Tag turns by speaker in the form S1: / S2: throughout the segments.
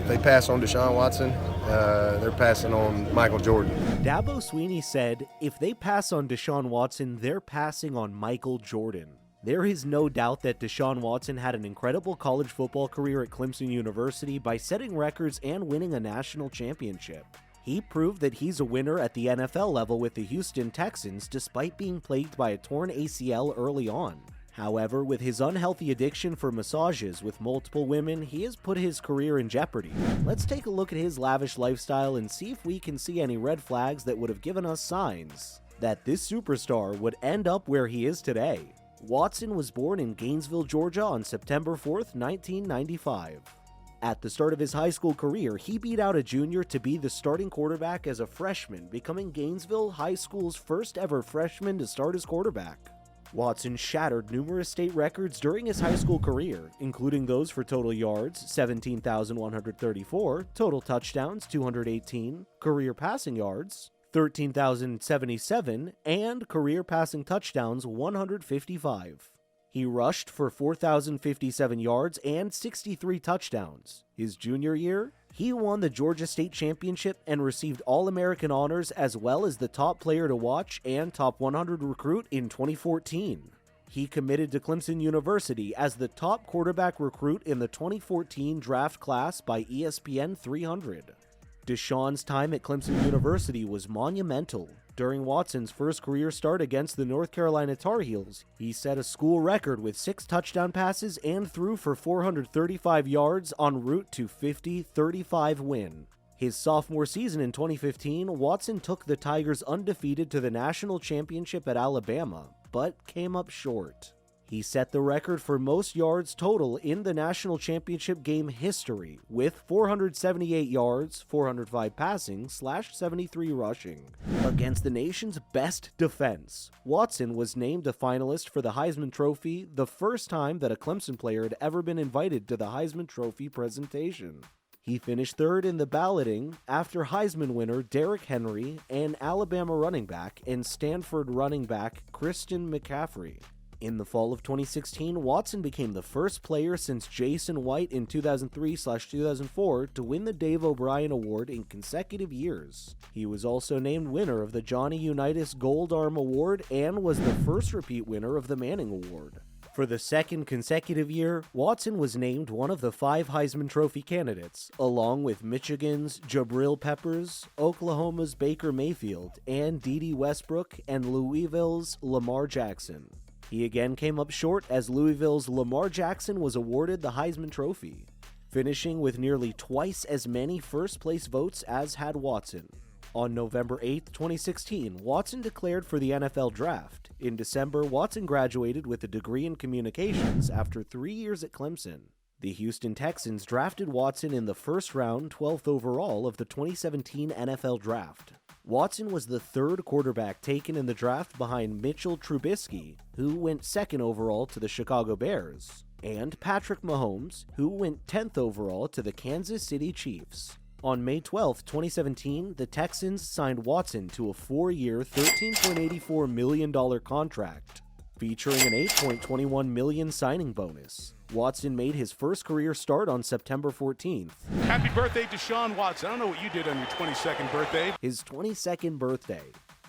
S1: If they pass on Deshaun Watson, they're passing on Michael Jordan.
S2: Dabo Swinney said, if they pass on Deshaun Watson, they're passing on Michael Jordan. There is no doubt that Deshaun Watson had an incredible college football career at Clemson University by setting records and winning a national championship. He proved that he's a winner at the NFL level with the Houston Texans despite being plagued by a torn ACL early on. However, with his unhealthy addiction for massages with multiple women, he has put his career in jeopardy. Let's take a look at his lavish lifestyle and see if we can see any red flags that would have given us signs that this superstar would end up where he is today. Watson was born in Gainesville, Georgia on September 4th, 1995. At the start of his high school career, he beat out a junior to be the starting quarterback as a freshman, becoming Gainesville High School's first ever freshman to start as quarterback. Watson shattered numerous state records during his high school career, including those for total yards, 17,134, total touchdowns, 218, career passing yards, 13,077, and career passing touchdowns, 155. He rushed for 4,057 yards and 63 touchdowns. His junior year, he won the Georgia State Championship and received All-American honors as well as the top player to watch and top 100 recruit in 2014. He committed to Clemson University as the top quarterback recruit in the 2014 draft class by ESPN 300. Deshaun's time at Clemson University was monumental. During Watson's first career start against the North Carolina Tarheels, he set a school record with 6 touchdown passes and threw for 435 yards en route to 50-35 win. His sophomore season in 2015, Watson took the Tigers undefeated to the national championship at Alabama, but came up short. He set the record for most yards total in the national championship game history with 478 yards, 405 passing, /73 rushing. Against the nation's best defense, Watson was named a finalist for the Heisman Trophy, the first time that a Clemson player had ever been invited to the Heisman Trophy presentation. He finished third in the balloting after Heisman winner Derrick Henry and Alabama running back and Stanford running back Christian McCaffrey. In the fall of 2016, Watson became the first player since Jason White in 2003/2004 to win the Dave O'Brien Award in consecutive years. He was also named winner of the Johnny Unitas Gold Arm Award and was the first repeat winner of the Manning Award. For the second consecutive year, Watson was named one of the 5 Heisman Trophy candidates, along with Michigan's Jabril Peppers, Oklahoma's Baker Mayfield, and Dede Westbrook, and Louisville's Lamar Jackson. He again came up short as Louisville's Lamar Jackson was awarded the Heisman Trophy, finishing with nearly twice as many first-place votes as had Watson. On November 8, 2016, Watson declared for the NFL Draft. In December, Watson graduated with a degree in communications after 3 years at Clemson. The Houston Texans drafted Watson in the first round, 12th overall of the 2017 NFL Draft. Watson was the third quarterback taken in the draft behind Mitchell Trubisky, who went 2nd overall to the Chicago Bears, and Patrick Mahomes, who went 10th overall to the Kansas City Chiefs. On May 12, 2017, the Texans signed Watson to a 4-year, $13.84 million contract, featuring an $8.21 million signing bonus. Watson made his first career start on September 14th.
S3: Happy birthday, Deshaun Watson. I don't know what you did on your 22nd birthday.
S2: His 22nd birthday.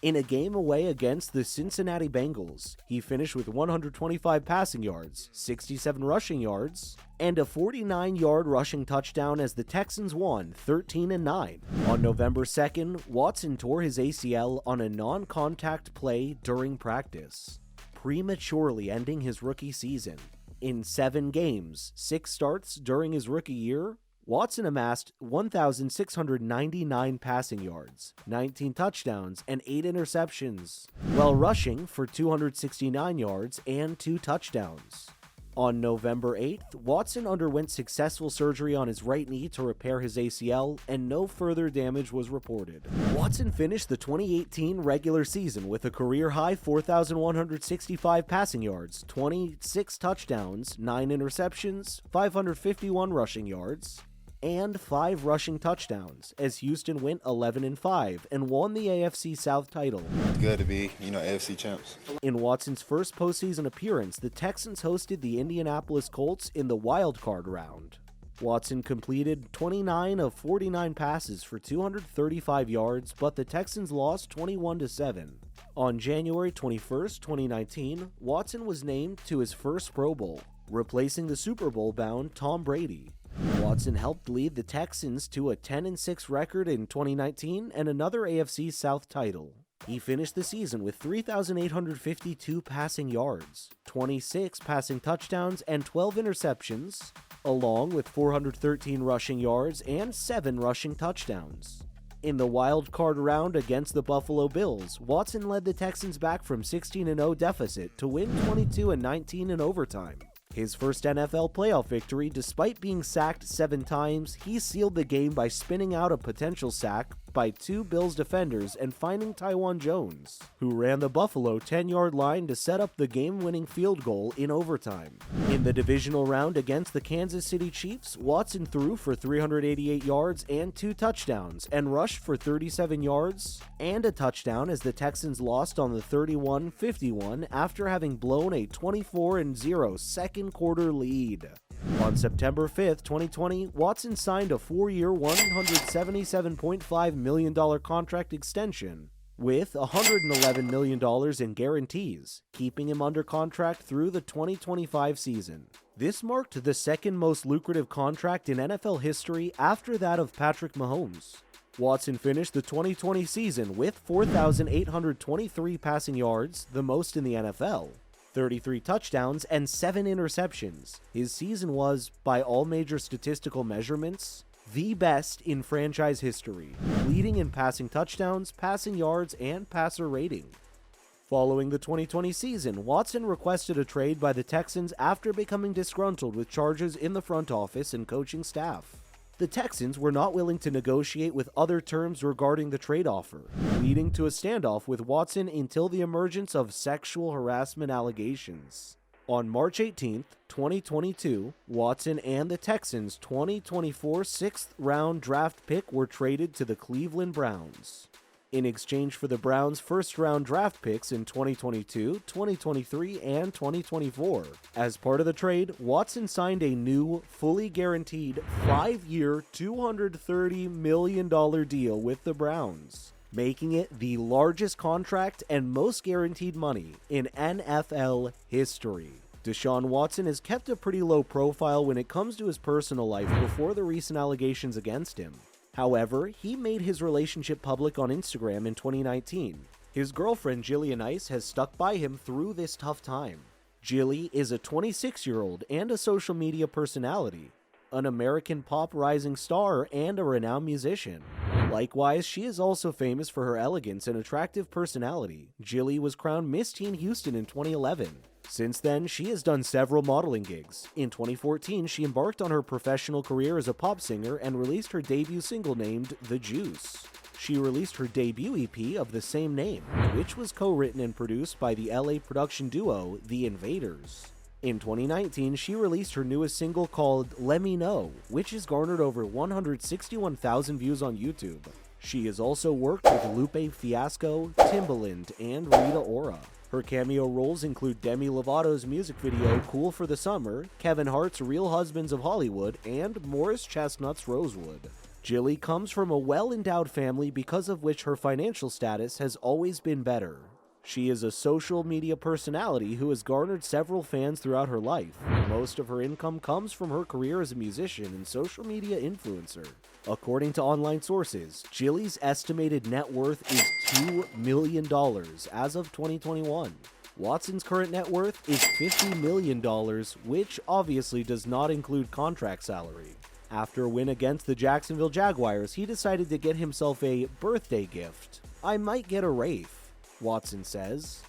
S2: In a game away against the Cincinnati Bengals, he finished with 125 passing yards, 67 rushing yards, and a 49-yard rushing touchdown as the Texans won 13-9. On November 2nd, Watson tore his ACL on a non-contact play during practice, prematurely ending his rookie season. In 7 games, 6 starts during his rookie year, Watson amassed 1,699 passing yards, 19 touchdowns, and 8 interceptions, while rushing for 269 yards and 2 touchdowns. On November 8th, Watson underwent successful surgery on his right knee to repair his ACL, and no further damage was reported. Watson finished the 2018 regular season with a career-high 4,165 passing yards, 26 touchdowns, 9 interceptions, 551 rushing yards, and 5 rushing touchdowns, as Houston went 11-5 and won the AFC South title.
S4: It's good to be, AFC champs.
S2: In Watson's first postseason appearance, the Texans hosted the Indianapolis Colts in the wild card round. Watson completed 29 of 49 passes for 235 yards, but the Texans lost 21-7. On January 21, 2019, Watson was named to his first Pro Bowl, replacing the Super Bowl-bound Tom Brady. Watson helped lead the Texans to a 10-6 record in 2019 and another AFC South title. He finished the season with 3,852 passing yards, 26 passing touchdowns, and 12 interceptions, along with 413 rushing yards and 7 rushing touchdowns. In the wild card round against the Buffalo Bills, Watson led the Texans back from 16-0 deficit to win 22-19 in overtime. His first NFL playoff victory, despite being sacked 7 times, he sealed the game by spinning out a potential sack by 2 Bills defenders and finding Tywan Jones, who ran the Buffalo 10-yard line to set up the game-winning field goal in overtime. In the divisional round against the Kansas City Chiefs, Watson threw for 388 yards and 2 touchdowns and rushed for 37 yards and a touchdown as the Texans lost on the 31-51 after having blown a 24-0 second quarter lead. On September 5, 2020, Watson signed a 4-year, $177.5 million contract extension with $111 million in guarantees, keeping him under contract through the 2025 season. This marked the second most lucrative contract in NFL history after that of Patrick Mahomes. Watson finished the 2020 season with 4,823 passing yards, the most in the NFL, 33 touchdowns, and 7 interceptions. His season was, by all major statistical measurements, the best in franchise history, leading in passing touchdowns, passing yards, and passer rating. Following the 2020 season, Watson requested a trade by the Texans after becoming disgruntled with charges in the front office and coaching staff. The Texans were not willing to negotiate with other terms regarding the trade offer, leading to a standoff with Watson until the emergence of sexual harassment allegations. On March 18, 2022, Watson and the Texans' 2024 6th-round draft pick were traded to the Cleveland Browns, in exchange for the Browns' first-round draft picks in 2022, 2023, and 2024. As part of the trade, Watson signed a new, fully guaranteed 5-year, $230 million deal with the Browns, making it the largest contract and most guaranteed money in NFL history. Deshaun Watson has kept a pretty low profile when it comes to his personal life before the recent allegations against him. However, he made his relationship public on Instagram in 2019. His girlfriend Jillian Ice has stuck by him through this tough time. Jilly is a 26-year-old and a social media personality, an American pop rising star, and a renowned musician. Likewise, she is also famous for her elegance and attractive personality. Jilly was crowned Miss Teen Houston in 2011. Since then, she has done several modeling gigs. In 2014, she embarked on her professional career as a pop singer and released her debut single named The Juice. She released her debut EP of the same name, which was co-written and produced by the LA production duo The Invaders. In 2019, she released her newest single called Let Me Know, which has garnered over 161,000 views on YouTube. She has also worked with Lupe Fiasco, Timbaland, and Rita Ora. Her cameo roles include Demi Lovato's music video Cool for the Summer, Kevin Hart's Real Husbands of Hollywood, and Morris Chestnut's Rosewood. Jilly comes from a well-endowed family because of which her financial status has always been better. She is a social media personality who has garnered several fans throughout her life. Most of her income comes from her career as a musician and social media influencer. According to online sources, Jilly's estimated net worth is $2 million as of 2021. Watson's current net worth is $50 million, which obviously does not include contract salary. After a win against the Jacksonville Jaguars, he decided to get himself a birthday gift. I might get a Wraith, Watson says,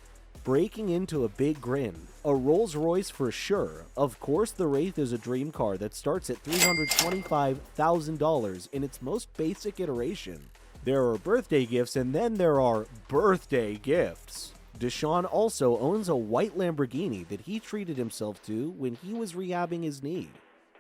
S2: breaking into a big grin. A Rolls Royce for sure. Of course, the Wraith is a dream car that starts at $325,000 in its most basic iteration. There are birthday gifts, and then there are birthday gifts. Deshaun also owns a white Lamborghini that he treated himself to when he was rehabbing his knee.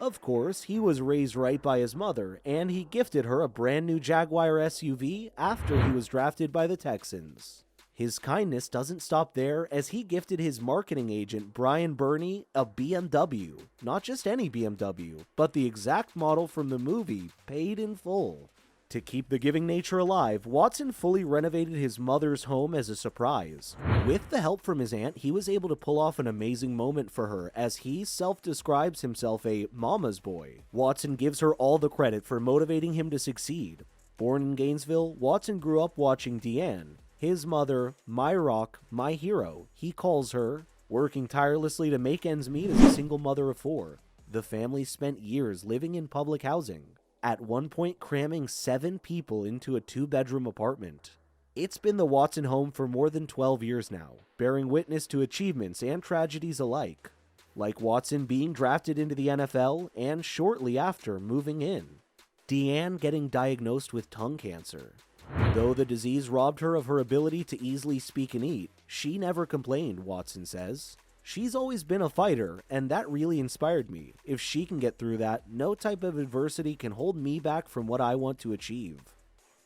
S2: Of course, he was raised right by his mother, and he gifted her a brand new Jaguar SUV after he was drafted by the Texans. His kindness doesn't stop there, as he gifted his marketing agent, Brian Burney, a BMW. Not just any BMW, but the exact model from the movie, paid in full. To keep the giving nature alive, Watson fully renovated his mother's home as a surprise. With the help from his aunt, he was able to pull off an amazing moment for her, as he self-describes himself a mama's boy. Watson gives her all the credit for motivating him to succeed. Born in Gainesville, Watson grew up watching Deanne, his mother, my rock, my hero, he calls her, working tirelessly to make ends meet as a single mother of 4. The family spent years living in public housing, at one point cramming 7 people into a 2-bedroom apartment. It's been the Watson home for more than 12 years now, bearing witness to achievements and tragedies alike, like Watson being drafted into the NFL and shortly after moving in. Deanne getting diagnosed with tongue cancer. Though the disease robbed her of her ability to easily speak and eat, she never complained, Watson says. She's always been a fighter, and that really inspired me. If she can get through that, no type of adversity can hold me back from what I want to achieve.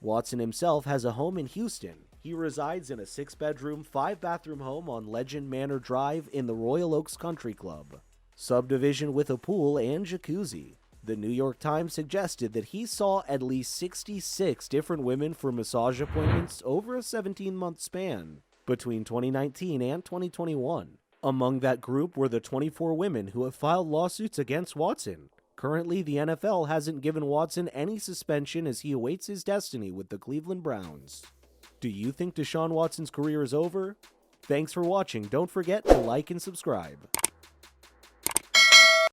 S2: Watson himself has a home in Houston. He resides in a 6-bedroom, 5-bathroom home on Legend Manor Drive in the Royal Oaks Country Club. Subdivision with a pool and jacuzzi. The New York Times suggested that he saw at least 66 different women for massage appointments over a 17-month span between 2019 and 2021. Among that group were the 24 women who have filed lawsuits against Watson. Currently, the NFL hasn't given Watson any suspension as he awaits his destiny with the Cleveland Browns. Do you think Deshaun Watson's career is over? Thanks for watching. Don't forget to like and subscribe.